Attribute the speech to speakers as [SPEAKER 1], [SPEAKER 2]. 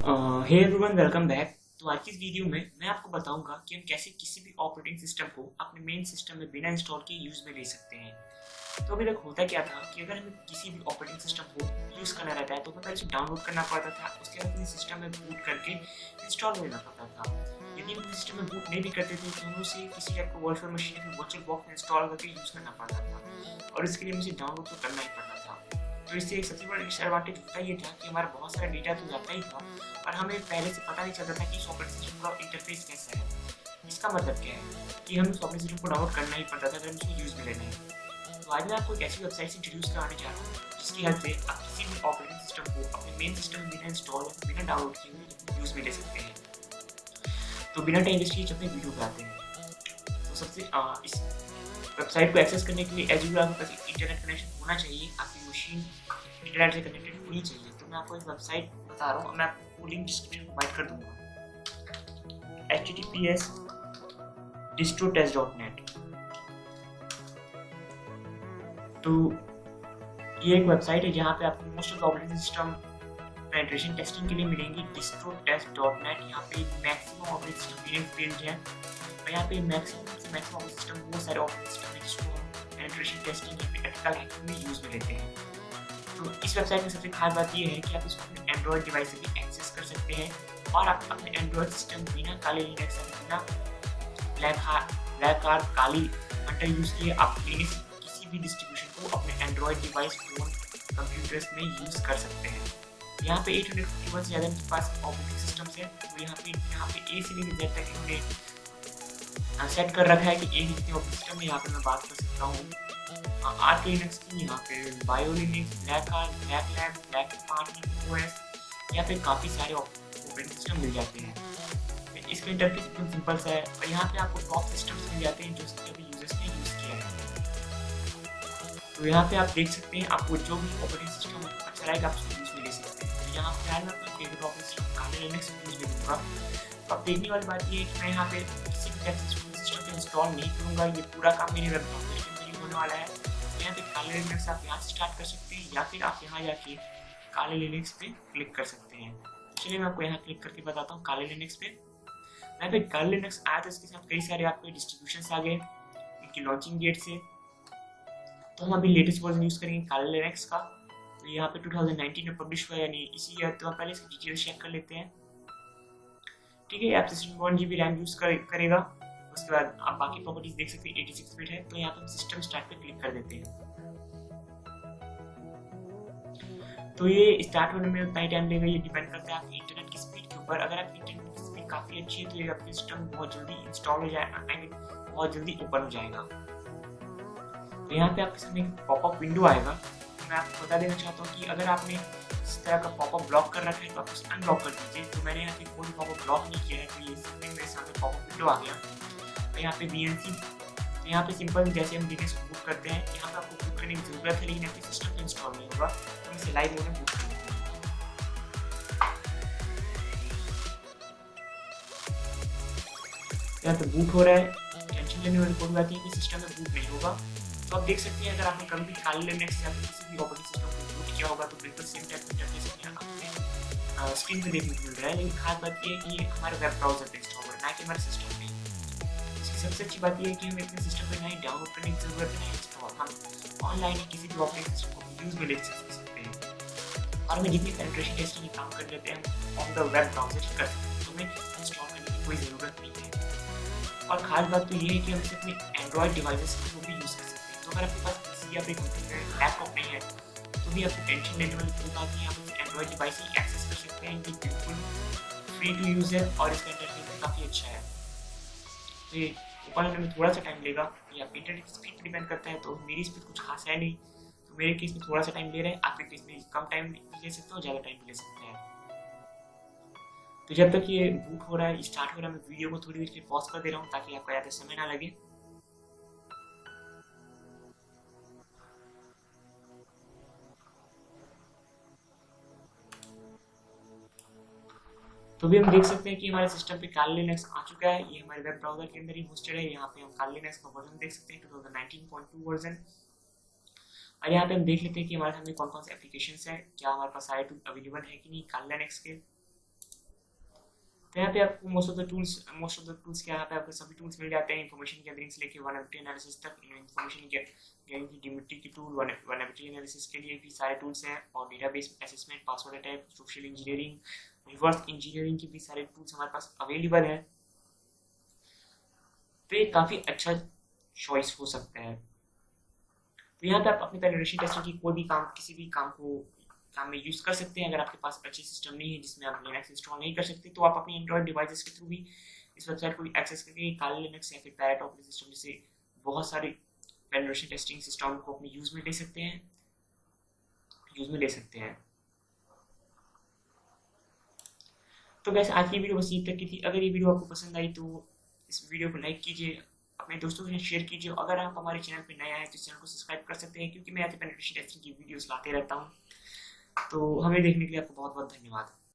[SPEAKER 1] Hey everyone, welcome back. तो आज की इस वीडियो में मैं आपको बताऊंगा कि हम कैसे किसी भी ऑपरेटिंग सिस्टम को अपने मेन सिस्टम में बिना इंस्टॉल किए यूज़ में ले सकते हैं। तो अभी तक होता क्या था कि अगर हमें किसी भी ऑपरेटिंग सिस्टम को यूज़ करना रहता है तो हमें पहले से डाउनलोड करना पड़ता था, उसके बाद अपने सिस्टम में बूट करके इंस्टॉल हो जाना पड़ता था। यदि हम सिस्टम में बूट नहीं भी करते थे तो हमें उसे किसी टाइप का वर्चुअल मशीन या वर्चुअल बॉक्स में इंस्टॉल करके यूज़ करना पड़ता था, और इसके लिए मुझे डाउनलोड तो करना ही पड़ता था। तो इससे एक सबसे बड़ा डिसएडवांटेज होता ये था कि हमारा बहुत सारा डेटा तो जाता ही था और हमें पहले से पता नहीं चलता था कि इस ऑपरेटिंग सिस्टम का इंटरफेस कैसा है। इसका मतलब क्या है कि हमें इस ऑपरेटिंग सिस्टम को डाउनलोड करना ही पड़ता था अगर उसको यूज़ में लेना है। तो आज मैं आपको एक ऐसी वेबसाइट से इंट्रोड्यूस कराने जा रहा हूँ जिसकी हेल्प से आप किसी भी ऑपरेटिंग सिस्टम को अपने मेन सिस्टम में बिना इंस्टॉल या बिना डाउनलोड किए हुए यूज़ में ले सकते हैं। तो बिना टाइम वेस्ट किए अपने वीडियो पे आते हैं। तो सबसे इस वेबसाइट को एक्सेस करने के लिए एज यूजुअल आपके पास इंटरनेट कनेक्शन होना चाहिए, आपकी मशीन इंटरनेट से कनेक्टेड होनी चाहिए। तो मैं आपको एक वेबसाइट बता रहा हूँ, मैं आपको लिंक डिस्क्रिप्शन में प्रोवाइड कर दूंगा। https distrotest.net। तो ये एक वेबसाइट है जहाँ पे आपको most of operating system penetration testing के लिए मिलेंगी। distrotest.net यहाँ पे मैक्सिमम ऑपरेटिंग सिस्टम फील्ड है और यहाँ पे मैक्सिमम ऑपरेटिंग सिस्टम बहुत सारे ऑपरेटिंग सिस्टम है जिसको हम पेनिट्रेशन टेस्टिंग या एथिकल हैकिंग में यूज़ में लेते हैं। तो इस वेबसाइट में सबसे खास बात यह है कि आप इसको अपने एंड्रॉयड डिवाइस से भी एक्सेस कर सकते हैं और आप अपने एंड्रॉयड सिस्टम बिना काले लिनक्स बिना ब्लैक आर्क काली हंटर यूज़ किए आप लिनक्स किसी भी डिस्ट्रीब्यूशन को अपने एंड्रॉयड डिवाइस फोन कंप्यूटर्स में यूज़ कर सकते हैं। यहाँ पे 851 से ज़्यादा इनके पास ऑपरेटिंग सिस्टम्स है। तो यहाँ पे ए से लेकर जेड तक इन्होंने सेट कर रखा है कि एक जितने ऑपरेटिंग सिस्टम में यहाँ पे मैं बात कर सकता हूँ। आर्क लिनक्स की यहाँ पे bio Linux, black arc, black lab, black spark OS, यहाँ पे काफ़ी सारे ऑपरेटिंग सिस्टम मिल जाते हैं। इसका इंटरफेस एकदम सिंपल सा है और यहाँ पे आपको टॉप सिस्टम्स मिल जाते हैं जो सभी यूजर्स ने यूज़ किया है। तो यहाँ पे आप देख सकते हैं आपको जो भी ऑपरेटिंग सिस्टम अच्छा रहेगा आप उसको यूज़ में ले सकते हैं। तो यहाँ पे मैं अपना फेवरेट ऑपरेटिंग सिस्टम काले लिनक्स यूज़ में लूँगा। तो अब देखने वाली बात ये है कि मैं यहाँ पे किसी भी सिस्टम पे इंस्टॉल नहीं करूँगा, ये पूरा काम मेरे वेब ब्राउज़र के अंदर ही होने वाला है। यहाँ पे काले लिनक्स आप यहाँ से स्टार्ट कर सकते हैं या फिर आप यहाँ जाके काले लिनक्स पे क्लिक कर सकते हैं। चलिए मैं आपको यहाँ क्लिक करके बताता हूँ काले लिनक्स पे। यहाँ पे काले लिनक्स आया तो इसके साथ कई सारे आपके डिस्ट्रीब्यूशंस आ गए इनकी लॉन्चिंग डेट से। तो हम अभी लेटेस्ट वर्जन यूज़ करेंगे काले लिनक्स का। तो यहाँ पे 2019 में पब्लिश हुआ है, यानी इसी ईयर। तो हम पहले इसकी डिटेल्स चेक कर लेते हैं। ठीक है, आप सिस्टम 1 GB रैम यूज़ करेगा। उसके बाद आप बाकी प्रॉपर्टीज देख सकते हैं, 86 बिट है। तो यहाँ पे हम सिस्टम स्टार्ट पे क्लिक कर देते हैं। तो ये स्टार्ट होने में उतना ही टाइम लेगा, ये डिपेंड करता है आपकी इंटरनेट की स्पीड के ऊपर। अगर आपकी इंटरनेट की स्पीड काफ़ी अच्छी है तो ये आपका सिस्टम बहुत जल्दी इंस्टॉल हो जाएगा, आई मीन बहुत जल्दी ओपन हो जाएगा। तो यहाँ पे आपके सामने एक पॉपअप विंडो आएगा। मैं आपको बता देना चाहता हूँ कि अगर आपने इस तरह का पॉपअप ब्लॉक कर रखा है तो आप उसे अनब्लॉक कर दीजिए। तो मैंने यहाँ पे कोई पॉपअप ब्लॉक नहीं किया है, तो ये सिंपली मेरे सामने पॉपअप विंडो आ गया। तो यहाँ पे VNC, तो यहाँ पे सिंपल जैसे हम लिनक्स को बूट करते हैं, यहाँ पे आपको बूट करने की जरूरत है लेकिन आपके सिस्टम पे इंस्टॉल नहीं होगा। तो इसे लाइव मोड में बूट कर देते हैं। यहाँ पे बूट हो रहा है, टेंशन लेने वाली कोई बात नहीं कि सिस्टम में बूट नहीं होगा। तो आप देख सकते हैं अगर आपने कभी भी काले लिनक्स या किसी भी ऑपरेटिंग सिस्टम को बूट किया होगा तो बिल्कुल सेम टाइप का इंटरफेस आपने स्क्रीन पे देखने को मिल रहा है। लेकिन खास बात ये है कि ये हमारे वेब ब्राउजर पे इंस्टॉल हो रहा है, ना कि हमारे सिस्टम पे। इसकी सबसे अच्छी बात ये है कि हमें अपने सिस्टम पे ना ही डाउनलोड करने की जरूरत है, ना इंस्टॉल। हम ऑनलाइन ही किसी भी ऑपरेटिंग सिस्टम को यूज में ले सकते हैं और हमें जितनी पेनिट्रेशन टेस्टिंग के काम कर लेते हैं ऑन द वेब ब्राउजर ही कर सकते हैं। तो हमें इंस्टॉल करने की कोई ज़रूरत नहीं है। और खास बात तो ये है कि हम इसे अपने एंड्रॉयड डिवाइसेस को भी यूज़ कर सकते हैं। तो अगर आपके पास पीसी या फिर कंप्यूटर लैपटॉप नहीं है तो भी आपको टेंशन लेने वाली कोई बात नहीं, आप इसे एंड्रॉयड डिवाइस ही एक्सेस कर सकते हैं। ये बिल्कुल फ्री टू यूज़ है और इसका इंटरफेस भी काफ़ी अच्छा है। तो ये ओपन होने में थोड़ा सा टाइम लेगा, ये आप इंटरनेट की स्पीड पर डिपेंड करता है। तो मेरी स्पीड कुछ खास है नहीं, तो मेरे केस में थोड़ा सा टाइम ले रहा है, आपके केस में कम टाइम भी ले सकते हो, ज़्यादा टाइम भी ले सकते हैं। तो जब तक ये बूट हो रहा है, स्टार्ट हो रहा है, मैं वीडियो को थोड़ी देर के लिए पॉज कर दे रहा हूँ ताकि आपको ज़्यादा समय ना लगे। तो भी हम देख सकते हैं कि हमारे सिस्टम पे काले लिनक्स आ चुका है। ये हमारे वेब ब्राउजर के अंदर ही होस्टेड है। यहाँ पे हम काले लिनक्स का वर्जन देख सकते हैं, 2019.2 वर्जन। और यहाँ पे हम देख लेते हैं कि हमारे सामने कौन कौन से एप्लीकेशंस हैं, क्या हमारे पास साइट अवेलेबल है कि नहीं काले लिनक्स के। तो यहाँ पे आपको मोस्ट ऑफ द टूल्स क्या, यहाँ पे आपको सभी टूल्स मिल जाते हैं, इन्फॉर्मेशन गैदरिंग से लेके वनएबिलिटी एनालिसिस तक। इन्फॉर्मेशन गैदरिंग की डिमिट्री की टूल, वनएबिलिटी एनालिसिस के लिए भी सारे टूल्स हैं, और database assessment, password attack, social engineering, reverse engineering के भी सारे टूल्स हमारे पास अवेलेबल हैं। तो ये काफ़ी अच्छा चॉइस हो सकता है। तो यहाँ पे आप अपनी पेनिट्रेशन टेस्टिंग की कोई भी काम, किसी भी काम में यूज़ कर सकते हैं। अगर आपके पास अच्छी सिस्टम नहीं है जिसमें आप लिनक्स इंस्टॉल नहीं कर सकते, तो आप अपनी एंड्रॉइड डिवाइसेस के थ्रू भी इस वेबसाइट को भी एक्सेस करके काली लिनक्स या फिर पैरेट ऑपरेटिंग सिस्टम जैसे बहुत सारे पेनिट्रेशन टेस्टिंग सिस्टम को अपने यूज़ में ले सकते हैं। तो वैसे आज की वीडियो बस यहीं तक की थी। अगर ये वीडियो आपको पसंद आई तो इस वीडियो को लाइक कीजिए, अपने दोस्तों के साथ शेयर कीजिए। अगर आप हमारे चैनल पर नया है तो इस चैनल को सब्सक्राइब कर सकते हैं, क्योंकि मैं ऐसे पेनिट्रेशन टेस्टिंग की वीडियोस लाते रहता हूँ। तो हमें देखने के लिए आपको बहुत बहुत धन्यवाद।